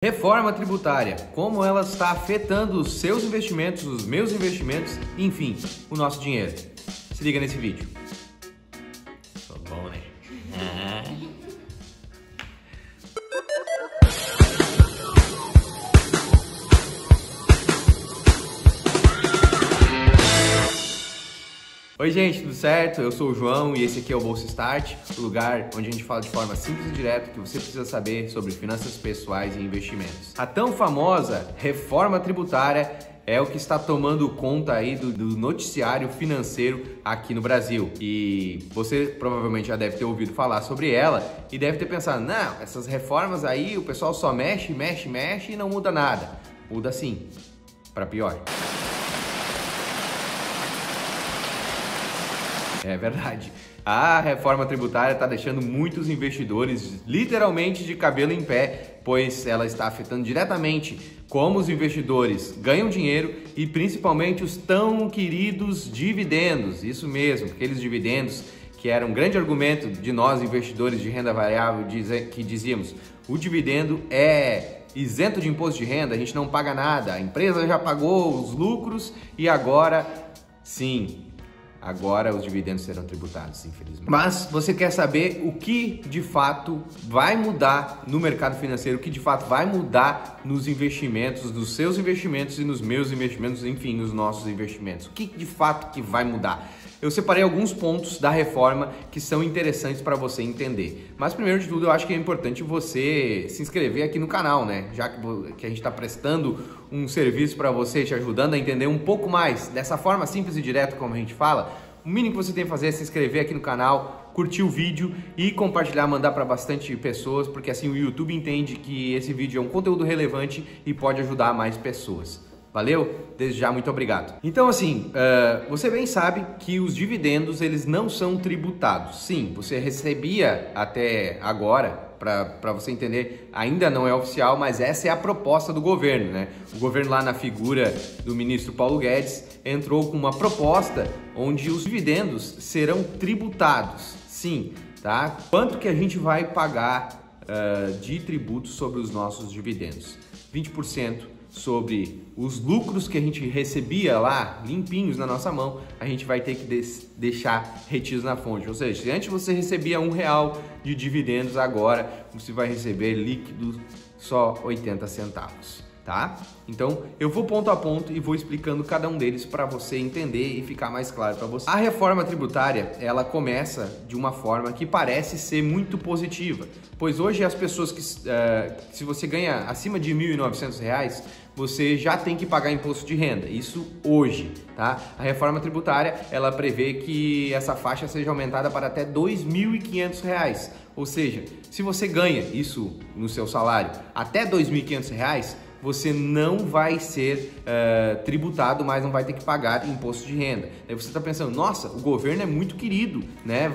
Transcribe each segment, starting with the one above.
Reforma tributária, como ela está afetando os seus investimentos, os meus investimentos, enfim, o nosso dinheiro. Se liga nesse vídeo. Tô bom, né? Oi gente, tudo certo? Eu sou o João e esse aqui é o Bolsa Start, o lugar onde a gente fala de forma simples e direta o que você precisa saber sobre finanças pessoais e investimentos. A tão famosa reforma tributária é o que está tomando conta aí do noticiário financeiro aqui no Brasil. E você provavelmente já deve ter ouvido falar sobre ela e deve ter pensado, não, essas reformas aí o pessoal só mexe e não muda nada. Muda sim, para pior. É verdade. A reforma tributária está deixando muitos investidores literalmente de cabelo em pé, pois ela está afetando diretamente como os investidores ganham dinheiro e principalmente os tão queridos dividendos. Isso mesmo, aqueles dividendos que era um grande argumento de nós investidores de renda variável, que dizíamos, o dividendo é isento de imposto de renda, a gente não paga nada, a empresa já pagou os lucros e agora sim. Agora os dividendos serão tributados, infelizmente. Mas você quer saber o que de fato vai mudar no mercado financeiro, o que de fato vai mudar nos investimentos, dos seus investimentos e nos meus investimentos, enfim, nos nossos investimentos. O que de fato que vai mudar? Eu separei alguns pontos da reforma que são interessantes para você entender. Mas primeiro de tudo, eu acho que é importante você se inscrever aqui no canal, né? Já que a gente está prestando um serviço para você, te ajudando a entender um pouco mais dessa forma simples e direta como a gente fala. O mínimo que você tem que fazer é se inscrever aqui no canal, curtir o vídeo e compartilhar, mandar para bastante pessoas, porque assim o YouTube entende que esse vídeo é um conteúdo relevante e pode ajudar mais pessoas. Valeu? Desde já, muito obrigado. Então assim, você bem sabe que os dividendos eles não são tributados. Sim, você recebia até agora, para você entender, ainda não é oficial, mas essa é a proposta do governo, né? O governo lá na figura do ministro Paulo Guedes entrou com uma proposta onde os dividendos serão tributados. Sim, tá? Quanto que a gente vai pagar de tributo sobre os nossos dividendos? 20% sobre os lucros que a gente recebia lá, limpinhos na nossa mão, a gente vai ter que deixar retidos na fonte. Ou seja, se antes você recebia R$1 de dividendos, agora você vai receber líquido só 80 centavos, tá? Então, eu vou ponto a ponto e vou explicando cada um deles para você entender e ficar mais claro para você. A reforma tributária, ela começa de uma forma que parece ser muito positiva, pois hoje as pessoas que, se você ganha acima de R$ 1.900, você já tem que pagar imposto de renda, isso hoje, tá? A reforma tributária, ela prevê que essa faixa seja aumentada para até R$ 2.500, ou seja, se você ganha isso no seu salário até R$ 2.500, você não vai ser tributado, mas não vai ter que pagar imposto de renda. Aí você está pensando, nossa, o governo é muito querido, né?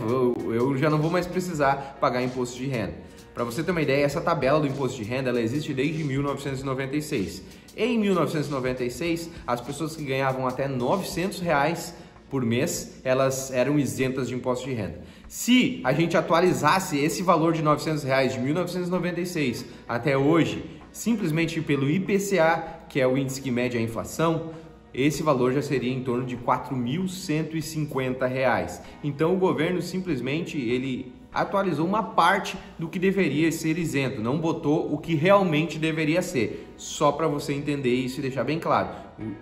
Eu já não vou mais precisar pagar imposto de renda. Para você ter uma ideia, essa tabela do imposto de renda ela existe desde 1996. Em 1996, as pessoas que ganhavam até R$ 900 por mês, elas eram isentas de imposto de renda. Se a gente atualizasse esse valor de R$ 900 de 1996 até hoje, simplesmente pelo IPCA, que é o índice que mede a inflação, esse valor já seria em torno de R$ 4.150. Então o governo simplesmente ele atualizou uma parte do que deveria ser isento, não botou o que realmente deveria ser, só para você entender isso e deixar bem claro.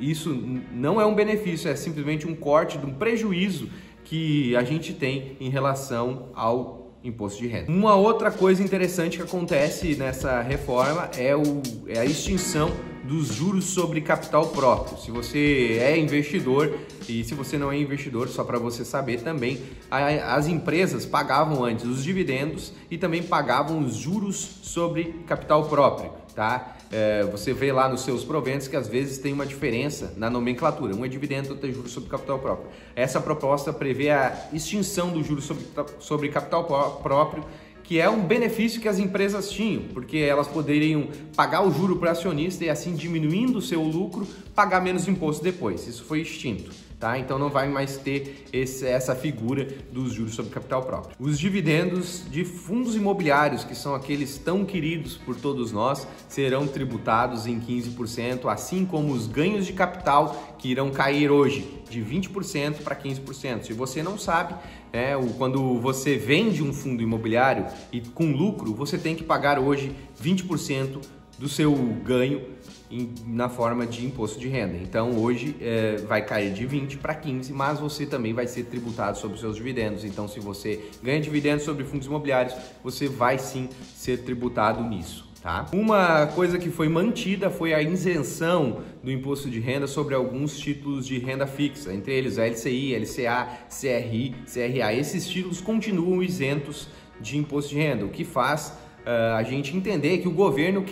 Isso não é um benefício, é simplesmente um corte de um prejuízo que a gente tem em relação ao imposto de renda. Uma outra coisa interessante que acontece nessa reforma é a extinção dos juros sobre capital próprio. Se você é investidor e se você não é investidor, só para você saber também, as empresas pagavam antes os dividendos e também pagavam os juros sobre capital próprio, tá? Você vê lá nos seus proventos que às vezes tem uma diferença na nomenclatura. Um é dividendo, outro é juros sobre capital próprio. Essa proposta prevê a extinção do juros sobre capital próprio, que é um benefício que as empresas tinham, porque elas poderiam pagar o juro para o acionista e assim diminuindo o seu lucro, pagar menos imposto depois. Isso foi extinto, tá? Então não vai mais ter essa figura dos juros sobre capital próprio. Os dividendos de fundos imobiliários, que são aqueles tão queridos por todos nós, serão tributados em 15%, assim como os ganhos de capital, que irão cair hoje de 20% para 15%. Se você não sabe, quando você vende um fundo imobiliário e com lucro, você tem que pagar hoje 20% do seu ganho na forma de imposto de renda. Então hoje vai cair de 20 para 15, mas você também vai ser tributado sobre os seus dividendos. Então se você ganha dividendos sobre fundos imobiliários, você vai sim ser tributado nisso. Tá? Uma coisa que foi mantida foi a isenção do imposto de renda sobre alguns títulos de renda fixa, entre eles a LCI, LCA, CRI, CRA. Esses títulos continuam isentos de imposto de renda, o que faz a gente entender que o governo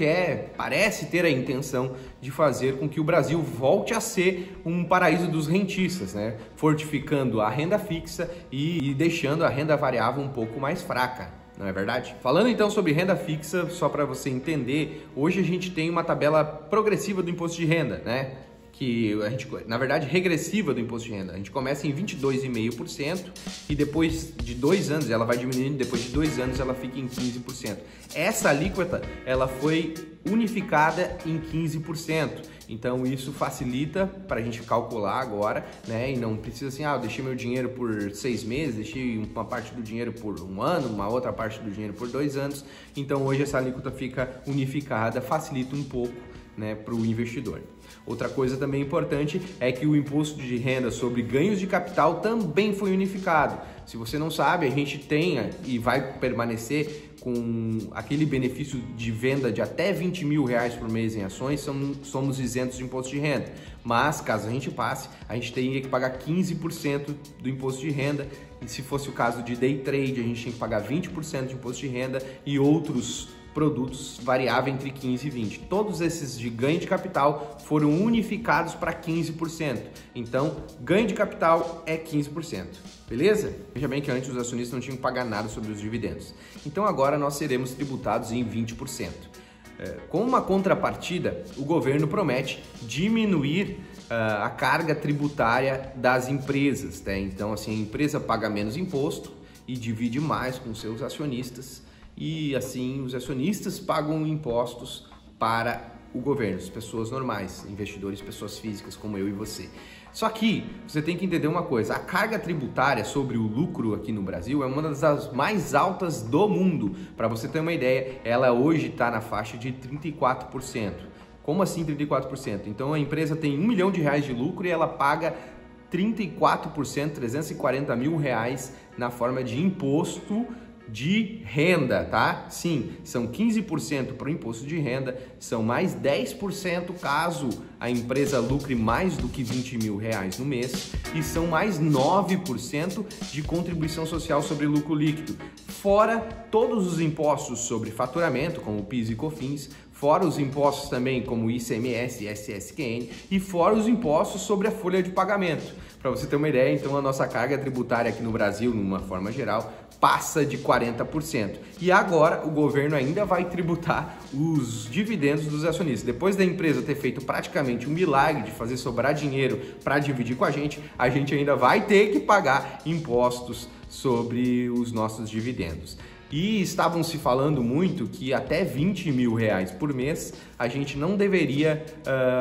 parece ter a intenção de fazer com que o Brasil volte a ser um paraíso dos rentistas, né? Fortificando a renda fixa e deixando a renda variável um pouco mais fraca. Não é verdade? Falando então sobre renda fixa, só para você entender, hoje a gente tem uma tabela progressiva do imposto de renda, né? Que a gente, na verdade, regressiva do imposto de renda. A gente começa em 22,5% e depois de 2 anos ela vai diminuindo, depois de 2 anos ela fica em 15%. Essa alíquota, ela foi unificada em 15%. Então isso facilita para a gente calcular agora, né? E não precisa assim, eu deixei meu dinheiro por 6 meses, deixei uma parte do dinheiro por 1 ano, uma outra parte do dinheiro por 2 anos. Então hoje essa alíquota fica unificada, facilita um pouco, né, para o investidor. Outra coisa também importante é que o imposto de renda sobre ganhos de capital também foi unificado. Se você não sabe, a gente tem e vai permanecer com aquele benefício de venda de até R$20 mil por mês em ações, somos isentos de imposto de renda. Mas, caso a gente passe, a gente teria que pagar 15% do imposto de renda. E se fosse o caso de day trade, a gente tem que pagar 20% de imposto de renda e outros produtos variavam entre 15% e 20%. Todos esses de ganho de capital foram unificados para 15%. Então, ganho de capital é 15%. Beleza? Veja bem que antes os acionistas não tinham que pagar nada sobre os dividendos. Então agora nós seremos tributados em 20%. Com uma contrapartida, o governo promete diminuir a carga tributária das empresas, né? Então assim, a empresa paga menos imposto e divide mais com seus acionistas, e assim os acionistas pagam impostos para o governo, as pessoas normais, investidores, pessoas físicas como eu e você. Só que você tem que entender uma coisa, a carga tributária sobre o lucro aqui no Brasil é uma das mais altas do mundo. Para você ter uma ideia, ela hoje está na faixa de 34%. Como assim 34%? Então a empresa tem R$1 milhão de lucro e ela paga 34%, 340 mil reais na forma de imposto de renda, tá? Sim, são 15% para o imposto de renda, são mais 10% caso a empresa lucre mais do que R$20 mil no mês e são mais 9% de contribuição social sobre lucro líquido, fora todos os impostos sobre faturamento, como o PIS e COFINS, fora os impostos também como ICMS e SSQN e fora os impostos sobre a folha de pagamento. Para você ter uma ideia, então a nossa carga tributária aqui no Brasil, numa forma geral, passa de 40%. E agora o governo ainda vai tributar os dividendos dos acionistas. Depois da empresa ter feito praticamente um milagre de fazer sobrar dinheiro para dividir com a gente ainda vai ter que pagar impostos sobre os nossos dividendos. E estavam se falando muito que até R$20 mil por mês a gente não deveria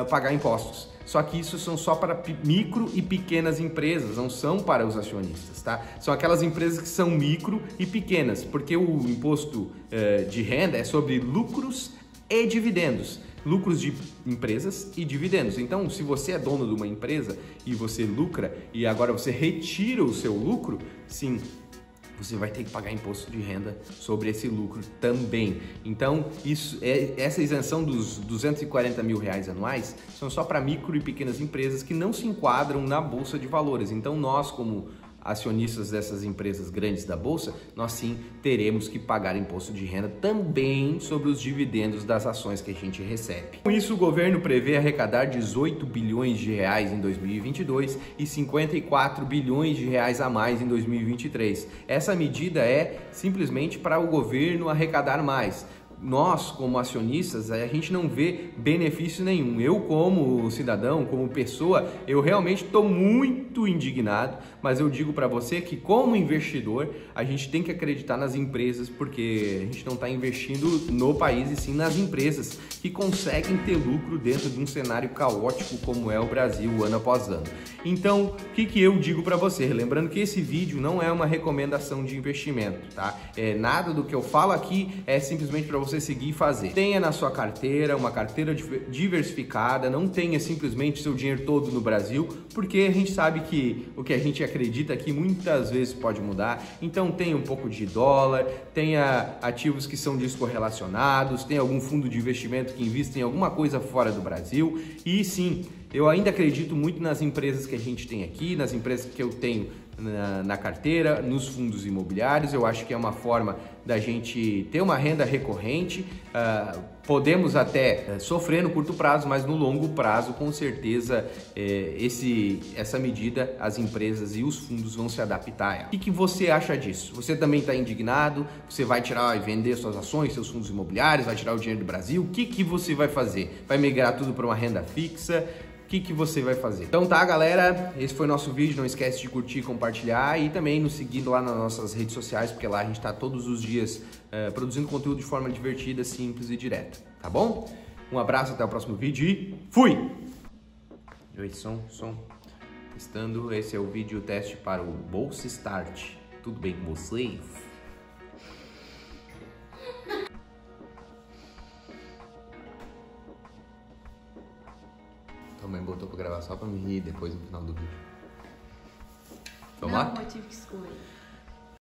pagar impostos. Só que isso são só para micro e pequenas empresas, não são para os acionistas, tá? São aquelas empresas que são micro e pequenas, porque o imposto de renda é sobre lucros e dividendos. Lucros de empresas e dividendos. Então, se você é dono de uma empresa e você lucra e agora você retira o seu lucro, sim, você vai ter que pagar imposto de renda sobre esse lucro também. Então, essa isenção dos R$240 mil anuais são só para micro e pequenas empresas que não se enquadram na Bolsa de Valores. Então, nós, como acionistas dessas empresas grandes da Bolsa, nós sim teremos que pagar imposto de renda também sobre os dividendos das ações que a gente recebe. Com isso, o governo prevê arrecadar R$18 bilhões em 2022 e R$54 bilhões a mais em 2023. Essa medida é simplesmente para o governo arrecadar mais. nós, como acionistas, a gente não vê benefício nenhum. Eu, como cidadão, como pessoa, eu realmente estou muito indignado, mas eu digo para você que, como investidor, a gente tem que acreditar nas empresas, porque a gente não está investindo no país e sim nas empresas que conseguem ter lucro dentro de um cenário caótico como é o Brasil, ano após ano. Então, o que eu digo para você? Lembrando que esse vídeo não é uma recomendação de investimento, tá? Nada do que eu falo aqui é simplesmente para você seguir e fazer. Tenha na sua carteira uma carteira diversificada, não tenha simplesmente seu dinheiro todo no Brasil, porque a gente sabe que o que a gente acredita aqui muitas vezes pode mudar. Então tenha um pouco de dólar, tenha ativos que são descorrelacionados, tenha algum fundo de investimento que invista em alguma coisa fora do Brasil. E sim, eu ainda acredito muito nas empresas que a gente tem aqui, nas empresas que eu tenho na carteira, nos fundos imobiliários. Eu acho que é uma forma da gente ter uma renda recorrente. Podemos até sofrer no curto prazo, mas no longo prazo, com certeza, essa medida, as empresas e os fundos vão se adaptar a ela. O que você acha disso? Você também está indignado? Você vai tirar e vender suas ações, seus fundos imobiliários, vai tirar o dinheiro do Brasil? O que você vai fazer? Vai migrar tudo para uma renda fixa? O que você vai fazer? Então tá, galera, esse foi o nosso vídeo. Não esquece de curtir, compartilhar e também nos seguindo lá nas nossas redes sociais, porque lá a gente tá todos os dias produzindo conteúdo de forma divertida, simples e direta, tá bom? Um abraço, até o próximo vídeo e fui! Oi, som. Testando, esse é o vídeo teste para o Bolsa Start. Tudo bem com vocês? Tua mãe botou pra gravar só pra me rir depois no final do vídeo. Vamos lá? Não, eu tive que escolher.